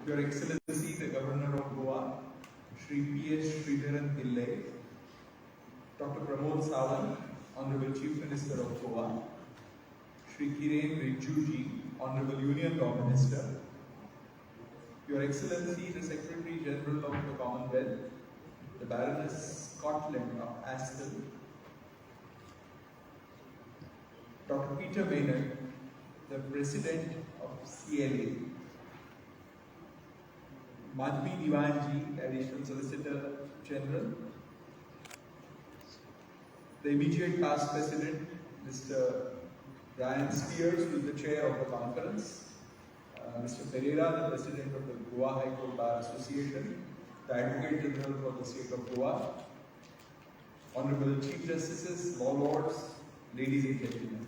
Your Excellency, the Governor of Goa, Shri P.S. Sridharan Pillai, Dr. Pramod Sawant, Honorable Chief Minister of Goa, Shri Kiren Rijjuji, Honorable Union Law Minister, Your Excellency, the Secretary General of the Commonwealth, the Baroness Scotland of Aston, Dr. Peter Maynard, the President of CLA, Madhvi Diwanji, Additional Solicitor General, the immediate past President, Mr. Brian Spears, who is the Chair of the Conference, Mr. Pereira, the President of the Goa High Court Bar Association, the Advocate General for the State of Goa, Honorable Chief Justices, Law Lords, ladies and gentlemen.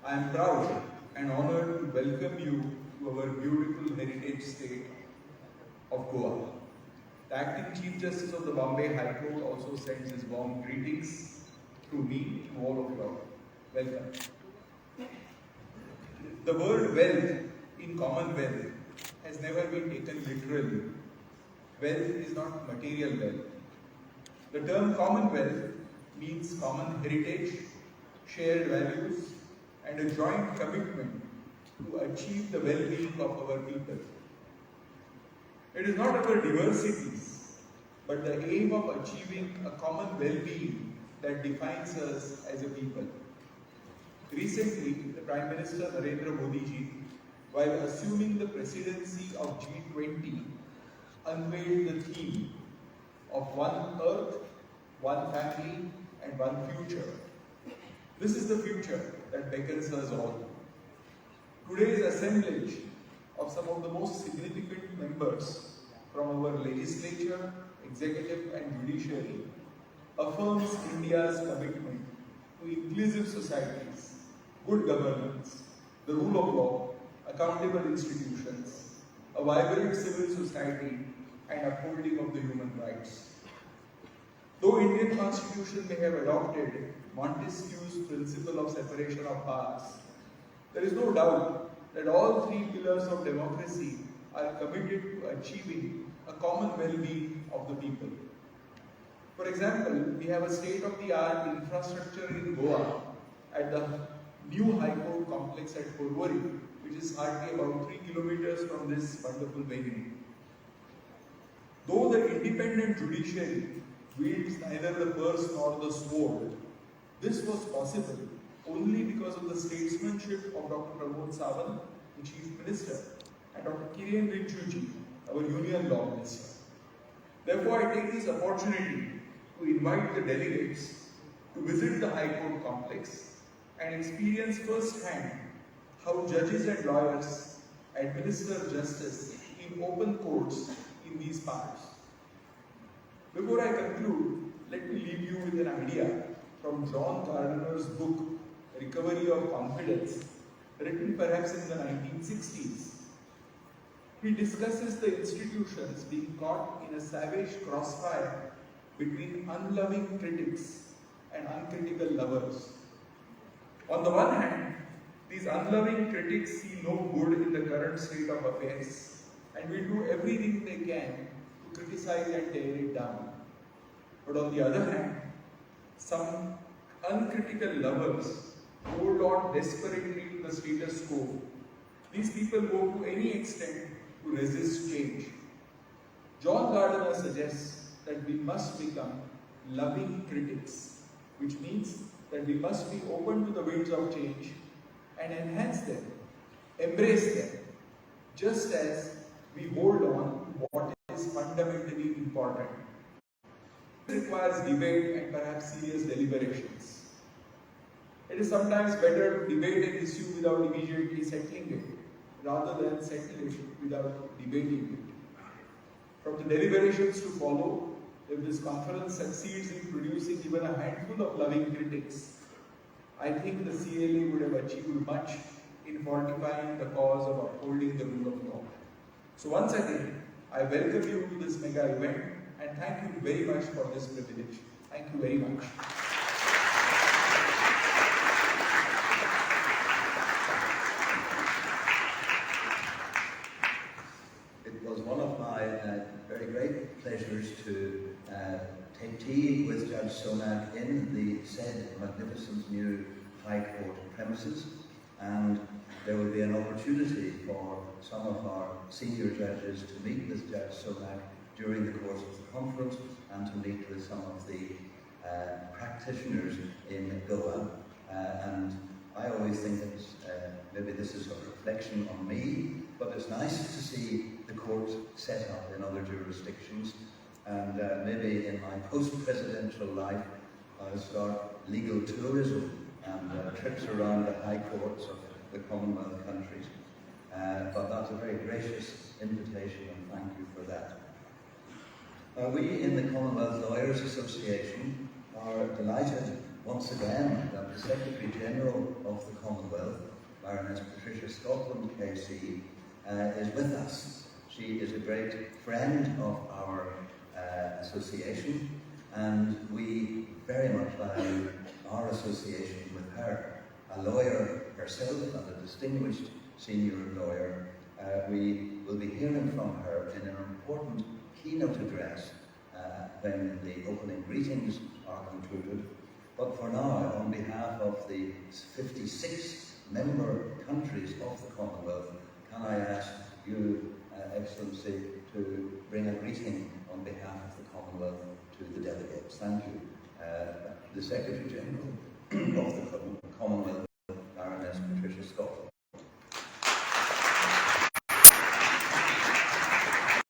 I am proud and honored to welcome you to our beautiful heritage state of Goa. The Acting Chief Justice of the Bombay High Court also sends his warm greetings through me to all of you. Welcome. The word wealth in Commonwealth has never been taken literally. Wealth is not material wealth. The term Commonwealth means common heritage, shared values, and a joint commitment to achieve the well-being of our people. It is not our diversities, but the aim of achieving a common well-being that defines us as a people. Recently, the Prime Minister Narendra Modi ji, while assuming the presidency of G20, unveiled the theme of one earth, one family, and one future. This is the future that beckons us all. Today's assemblage of some of the most significant members from our legislature, executive, and judiciary affirms India's commitment to inclusive societies, good governance, the rule of law, accountable institutions, a vibrant civil society, and upholding of the human rights. Though Indian Constitution may have adopted Montesquieu's principle of separation of powers, there is no doubt that all three pillars of democracy are committed to achieving a common well-being of the people. For example, we have a state-of-the-art infrastructure in Goa at the new High Court complex at Porvorim, which is hardly about 3 kilometers from this wonderful venue. Though the independent judiciary wields neither the purse nor the sword, this was possible only because of the statesmanship of Dr. Pramod Sawant, the Chief Minister, and Dr. Kiren Rijjuji, our Union Law Minister. Therefore, I take this opportunity to invite the delegates to visit the High Court complex and experience firsthand how judges and lawyers administer justice in open courts in these parts. Before I conclude, let me leave you with an idea from John Gardner's book, Recovery of Confidence, written perhaps in the 1960s. He discusses the institutions being caught in a savage crossfire between unloving critics and uncritical lovers. On the one hand, these unloving critics see no good in the current state of affairs and will do everything they can to criticize and tear it down. But on the other hand, some uncritical lovers hold on desperately to the status quo. These people go to any extent to resist change. John Gardner suggests that we must become loving critics, which means that we must be open to the winds of change and enhance them, embrace them, just as we hold on to what is fundamentally important. This requires debate and perhaps serious deliberations. It is sometimes better to debate an issue without immediately settling it, rather than settle it without debating it. From the deliberations to follow, if this conference succeeds in producing even a handful of loving critics, I think the CLA would have achieved much in fortifying the cause of upholding the rule of law. So once again, I welcome you to this mega event and thank you very much for this privilege. Thank you very much. pleasures to take tea with Judge Sonak in the said magnificent new High Court premises, and there will be an opportunity for some of our senior judges to meet with Judge Sonak during the course of the conference and to meet with some of the practitioners in Goan. And I always think it's, maybe this is a reflection on me, but it's nice to see the court set up in other jurisdictions, and maybe in my post-presidential life I'll start legal tourism and trips around the high courts of the Commonwealth countries. But that's a very gracious invitation, and thank you for that. We in the Commonwealth Lawyers Association are delighted once again that the Secretary General of the Commonwealth, Baroness Patricia Scotland KC, is with us. She is a great friend of our association, and we very much value our association with her. A lawyer herself and a distinguished senior lawyer, we will be hearing from her in an important keynote address when the opening greetings are concluded. But for now, on behalf of the 56 member countries of the Commonwealth, can I ask you, Excellency, to bring a greeting on behalf of the Commonwealth to the delegates. Thank you. The Secretary General of the